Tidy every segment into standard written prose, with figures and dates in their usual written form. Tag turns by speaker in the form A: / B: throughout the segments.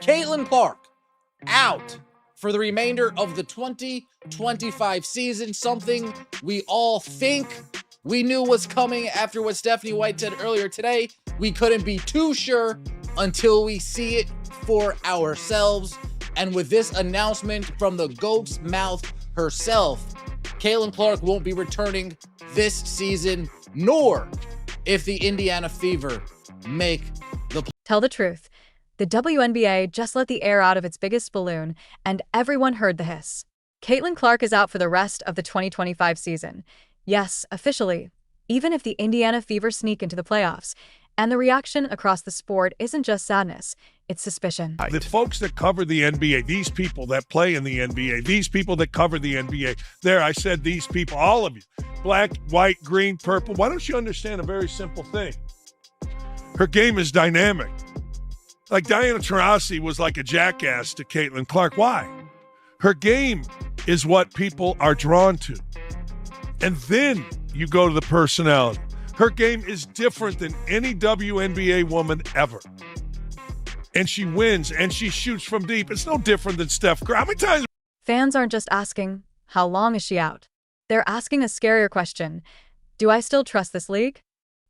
A: Caitlin Clark out for the remainder of the 2025 season, something we all think we knew was coming after what Stephanie White said earlier today. We couldn't be too sure until we see it for ourselves. And with this announcement from the GOAT's mouth herself, Caitlin Clark won't be returning this season, nor if the Indiana Fever make the play.
B: Tell the truth. The WNBA just let the air out of its biggest balloon, and everyone heard the hiss. Caitlin Clark is out for the rest of the 2025 season. Yes, officially, even if the Indiana Fever sneak into the playoffs. And the reaction across the sport isn't just sadness, it's suspicion.
C: The folks that cover the NBA, these people that play in the NBA, these people that cover the NBA, there, I said these people, all of you, black, white, green, purple, why don't you understand a very simple thing? Her game is dynamic. Like Diana Taurasi was like a jackass to Caitlin Clark. Why? Her game is what people are drawn to. And then you go to the personality. Her game is different than any WNBA woman ever. And she wins, and she shoots from deep. It's no different than Steph Curry. How many times?
B: Fans aren't just asking, how long is she out? They're asking a scarier question. Do I still trust this league?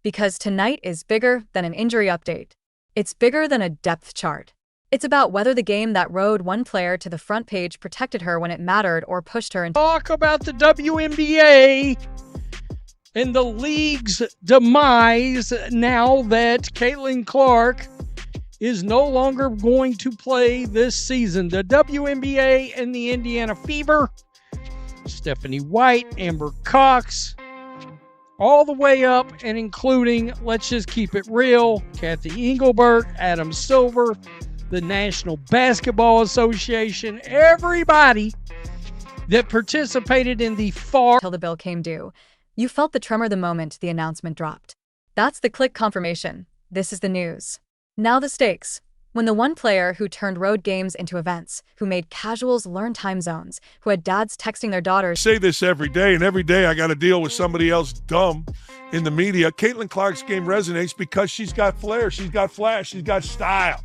B: Because tonight is bigger than an injury update. It's bigger than a depth chart. It's about whether the game that rode one player to the front page protected her when it mattered or pushed her into.
D: Talk about the WNBA and the league's demise now that Caitlin Clark is no longer going to play this season. The WNBA and the Indiana Fever, Stephanie White, Amber Cox, all the way up and including, let's just keep it real, Kathy Engelbert, Adam Silver, the National Basketball Association, everybody that participated in the
B: Till the bill came due. You felt the tremor the moment the announcement dropped. That's the click confirmation. This is the news. Now the stakes. When the one player who turned road games into events, who made casuals learn time zones, who had dads texting their daughters.
C: I say this every day, and every day I got to deal with somebody else dumb in the media. Caitlin Clark's game resonates because she's got flair, she's got flash, she's got style.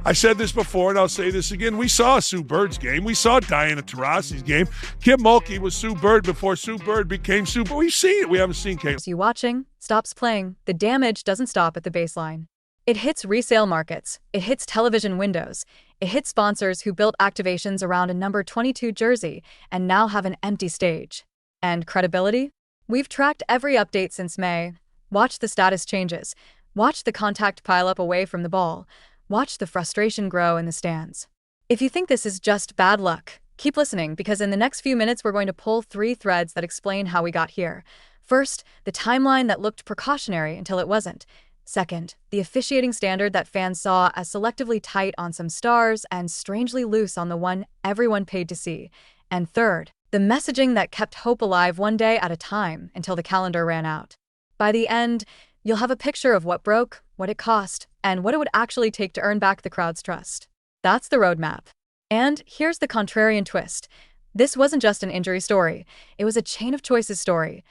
C: I said this before, and I'll say this again. We saw Sue Bird's game. We saw Diana Taurasi's game. Kim Mulkey was Sue Bird before Sue Bird became Sue Bird. We've seen it. We haven't seen Caitlin.
B: You watching, stops playing. The damage doesn't stop at the baseline. It hits resale markets. It hits television windows. It hits sponsors who built activations around a number 22 jersey and now have an empty stage. And credibility? We've tracked every update since May. Watch the status changes. Watch the contact pile up away from the ball. Watch the frustration grow in the stands. If you think this is just bad luck, keep listening, because in the next few minutes we're going to pull 3 threads that explain how we got here. First, the timeline that looked precautionary until it wasn't. Second, the officiating standard that fans saw as selectively tight on some stars and strangely loose on the one everyone paid to see. And third, the messaging that kept hope alive one day at a time until the calendar ran out. By the end, you'll have a picture of what broke, what it cost, and what it would actually take to earn back the crowd's trust. That's the roadmap. And here's the contrarian twist. This wasn't just an injury story. It was a chain of choices story.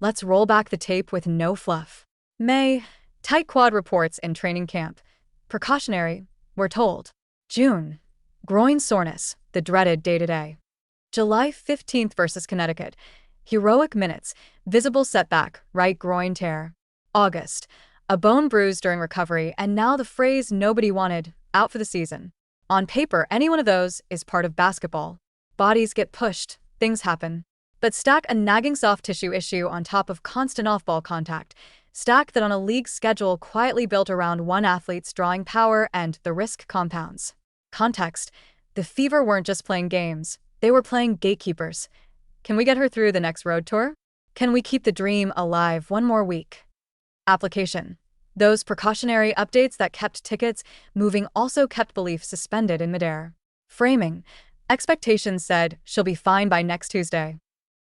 B: Let's roll back the tape with no fluff. May, tight quad reports in training camp. Precautionary, we're told. June, groin soreness, the dreaded day-to-day. July 15th versus Connecticut. Heroic minutes, visible setback, right groin tear. August, a bone bruise during recovery, and now the phrase nobody wanted, out for the season. On paper, any one of those is part of basketball. Bodies get pushed, things happen. But stack a nagging soft tissue issue on top of constant off-ball contact. Stack that on a league schedule quietly built around one athlete's drawing power, and the risk compounds. Context: the Fever weren't just playing games, they were playing gatekeepers. Can we get her through the next road tour? Can we keep the dream alive one more week? Application: those precautionary updates that kept tickets moving also kept belief suspended in midair. Framing: expectations said she'll be fine by next Tuesday.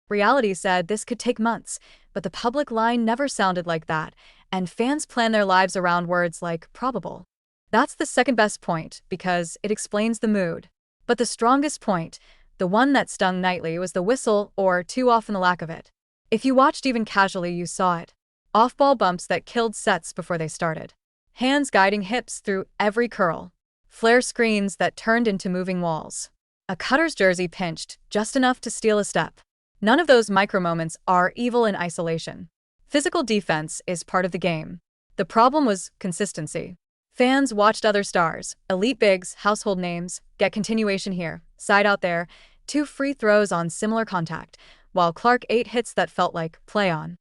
B: Reality said this could take months, but the public line never sounded like that, and fans plan their lives around words like probable. That's the second best point because it explains the mood. But the strongest point, the one that stung nightly, was the whistle, or too often the lack of it. If you watched even casually, you saw it. Off-ball bumps that killed sets before they started. Hands guiding hips through every curl. Flare screens that turned into moving walls. A cutter's jersey pinched just enough to steal a step. None of those micro-moments are evil in isolation. Physical defense is part of the game. The problem was consistency. Fans watched other stars, elite bigs, household names, get continuation here, side out there, 2 free throws on similar contact, while Clark 8 hits that felt like play on.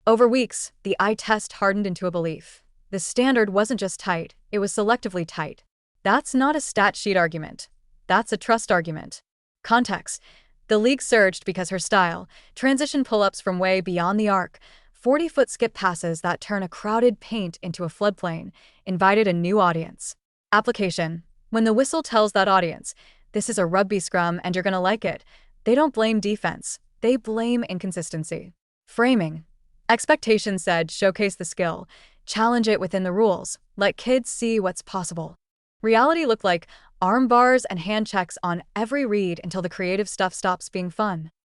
B: Over weeks, the eye test hardened into a belief. The standard wasn't just tight, it was selectively tight. That's not a stat sheet argument. That's a trust argument. Context. The league surged because her style, transition pull-ups from way beyond the arc, 40-foot skip passes that turn a crowded paint into a floodplain, invited a new audience. Application. When the whistle tells that audience, this is a rugby scrum and you're gonna like it, they don't blame defense, they blame inconsistency. Framing. Expectation said showcase the skill, challenge it within the rules, let kids see what's possible. Reality looked like arm bars and hand checks on every read until the creative stuff stops being fun.